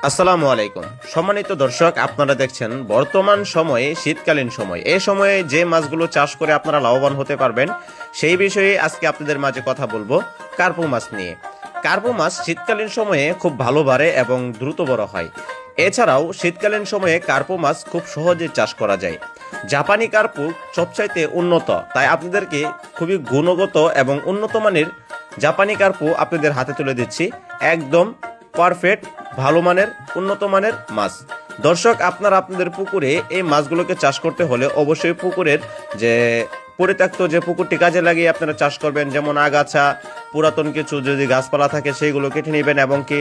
আসসালামু আলাইকুম সম্মানিত দর্শক, আপনারা দেখছেন বর্তমান সময়ে শীতকালীন সময়। এই সময়ে যে মাছগুলো চাষ করে আপনারা লাভবান হতে পারবেন সেই বিষয়ে আজকে আপনাদের মাঝে কথা বলবো কার্পু মাছ নিয়ে। কার্পু মাছ শীতকালীন সময়ে খুব ভালো বাড়ে এবং দ্রুত বড় হয়। এছাড়াও শীতকালীন সময়ে কার্পু মাছ খুব সহজে চাষ করা যায়। জাপানি কার্পু সবচাইতে উন্নত, তাই আপনাদেরকে খুবই গুণগত এবং উন্নত মানের জাপানি কার্পু আপনাদের হাতে তুলে দিচ্ছি। একদম পারফেক্ট, ভালো মানের, উন্নত মানের মাছ। দর্শক, আপনারা আপনাদের পুকুরে এই মাছগুলোকে চাষ করতে হলে অবশ্যই পুকুরের যে পরিত্যক্ত যে পুকুরটি কাজে লাগিয়ে আপনারা চাষ করবেন, যেমন আগাছা, পুরাতন কিছু যদি গাছপালা থাকে সেইগুলো কেটে নেবেন এবং কি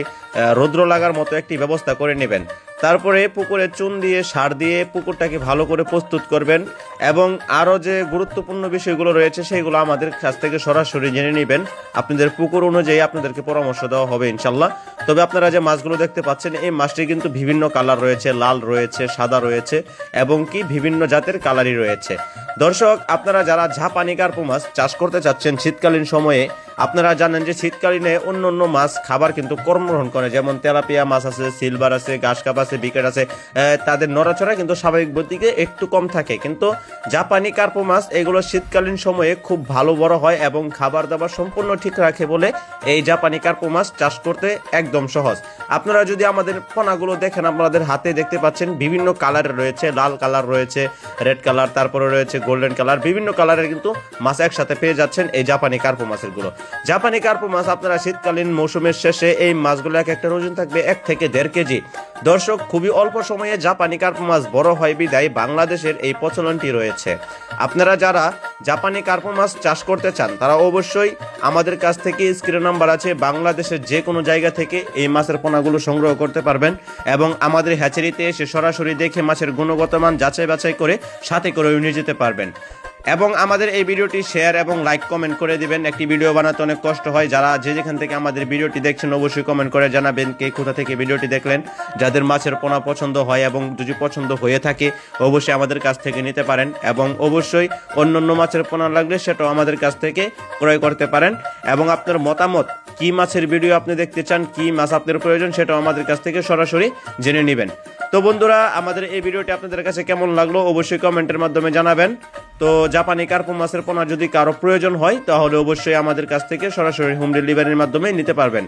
রৌদ্র লাগার মতো একটি ব্যবস্থা করে নেবেন। তারপরে পুকুরে চুন দিয়ে সার দিয়ে পুকুরটাকে ভালো করে প্রস্তুত করবেন এবং আরও যে গুরুত্বপূর্ণ বিষয়গুলো রয়েছে সেইগুলো আমাদের কাছ থেকে সরাসরি জেনে নেবেন। আপনাদের পুকুর অনুযায়ী আপনাদেরকে পরামর্শ দেওয়া হবে ইনশাল্লাহ। তবে আপনারা যে মাছগুলো দেখতে পাচ্ছেন এই মাছটি কিন্তু বিভিন্ন কালার রয়েছে, লাল রয়েছে, সাদা রয়েছে এবং কি বিভিন্ন জাতের কালারই রয়েছে। দর্শক, আপনারা যারা জাপানি কার্পু মাছ চাষ করতে চাচ্ছেন শীতকালীন সময়ে, আপনারা জানেন যে শীতকালীনে অন্য অন্য মাছ খাবার কিন্তু কর্মগ্রহণ করে, যেমন তেলাপিয়া মাছ আছে, সিলভার আছে, ঘাসকাপ আছে, বিকেট আছে। তাদের নড়াচড়া কিন্তু স্বাভাবিক গতিকে একটু কম থাকে, কিন্তু জাপানি কার্পু মাছ এগুলো শীতকালীন সময়ে খুব ভালো বড় হয় এবং খাবার দাবার সম্পূর্ণ ঠিক রাখে বলে এই জাপানি কার্পু মাছ চাষ করতে একদম সহজ। আপনারা যদি আমাদের পোনাগুলো দেখেন, আপনাদের হাতে দেখতে পাচ্ছেন বিভিন্ন কালারের রয়েছে, লাল কালার রয়েছে, রেড কালার, তারপরে রয়েছে গোল্ডেন কালার, বিভিন্ন কালারের কিন্তু মাছ একসাথে পেয়ে যাচ্ছেন এই জাপানি কার্পু মাছের গুলো। জাপানি কার্পু মাছ আপনারা শীতকালীন মৌসুমের শেষে এই মাছগুলো এক একটা ওজন থাকবে 1 থেকে 1.5 কেজি। দর্শক, খুবই অল্প সময়ে জাপানি কার্পু মাছ বড় হয় বিদায় বাংলাদেশের এই প্রচলনটি রয়েছে। আপনারা যারা জাপানি কার্পু মাছ চাষ করতে চান তারা অবশ্যই আমাদের কাছ থেকে স্ক্রিনে নাম্বার আছে, বাংলাদেশের যে কোনো জায়গা থেকে এই মাছের পোনাগুলো সংগ্রহ করতে পারবেন এবং আমাদের হ্যাচারিতে এসে সরাসরি দেখে মাছের গুণগত মান যাচাই বাছাই করে সাথে করে নিয়ে যেতে পারবেন। এবং আমাদের এই ভিডিওটি শেয়ার এবং লাইক কমেন্ট করে দিবেন। একটি ভিডিও বানাতে অনেক কষ্ট হয়। যারা যেখান থেকে আমাদের ভিডিওটি দেখছেন অবশ্যই কমেন্ট করে জানাবেন কে কোথা থেকে ভিডিওটি দেখলেন। যাদের মাছের পোনা পছন্দ হয় এবং যদি পছন্দ হয়ে থাকে অবশ্যই আমাদের কাছ থেকে নিতে পারেন এবং অবশ্যই অন্য অন্য মাছের পোনা লাগলে সেটাও আমাদের কাছ থেকে ক্রয় করতে পারেন। এবং আপনার মতামত, কি মাছের ভিডিও আপনি দেখতে চান, কি মাছ আপনার প্রয়োজন, সেটাও আমাদের কাছ থেকে সরাসরি জেনে নেবেন। তো বন্ধুরা, আমাদের এই ভিডিওটি আপনাদের কাছে কেমন লাগলো অবশ্যই কমেন্টের মাধ্যমে জানাবেন। তো জাপানি কার্পু মাছের পোনা যদি কারো প্রয়োজন হয় তাহলে অবশ্যই আমাদের কাছ থেকে সরাসরি হোম ডেলিভারির মাধ্যমে নিতে পারবেন।